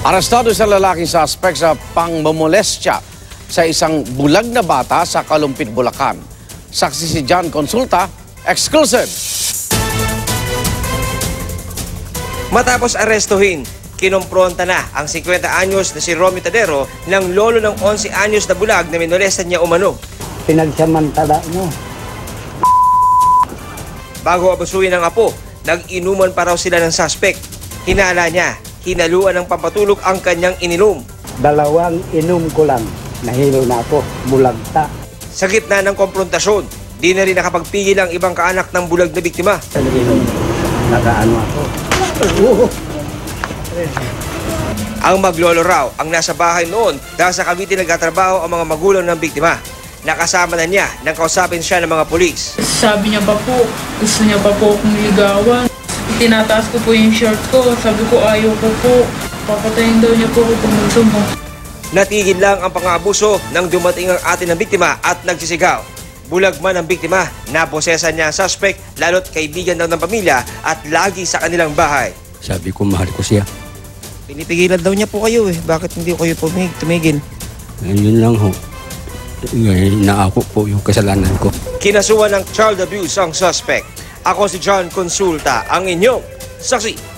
Arestado sa lalaking suspect sa pangmomolestya sa isang bulag na bata sa Kalumpit, Bulacan. Saksi si John Consulta, exclusive. Matapos arestuhin, kinompronta na ang 50 anyos na si Romy Tadero ng lolo ng 11 anyos na bulag na minolesta niya umano. Pinagsamantala mo. Bago abusuhin ang apo, nag-inuman pa raw sila ng suspect. Hinala niya, hinaluan ng pampatulog ang kanyang ininom. 2 inom ko lang, nahilo na ako, bulagta. Sa gitna ng komprontasyon, di na rin nakapagpigil ang ibang kaanak ng bulag na biktima. Nakaano ako. Ang maglolo raw ang nasa bahay noon dahil sa Cavite nagtatrabaho ang mga magulang ng biktima. Nakasama na niya nang kausapin siya ng mga pulis. Sabi niya pa po, gusto niya pa po akong ligawan. Tinataas ko po yung shirt ko, sabi ko ayaw ko po. Papatayin daw niya po ako kung nagsumbong. Natigil lang ang pang-aabuso nang dumating ang ate ng biktima at nagsisigaw. Bulag man ang biktima, naposesan niya ang suspect, lalo't kaibigan daw ng pamilya at lagi sa kanilang bahay. Sabi ko, mahal ko siya. Pinipigilan daw niya po kayo eh. Bakit hindi kayo tumigil? Yun lang ho. Inaako po yung kasalanan ko. Kinasuhan ng child abuse ang suspect. Ako si John Consulta, ang inyong saksi.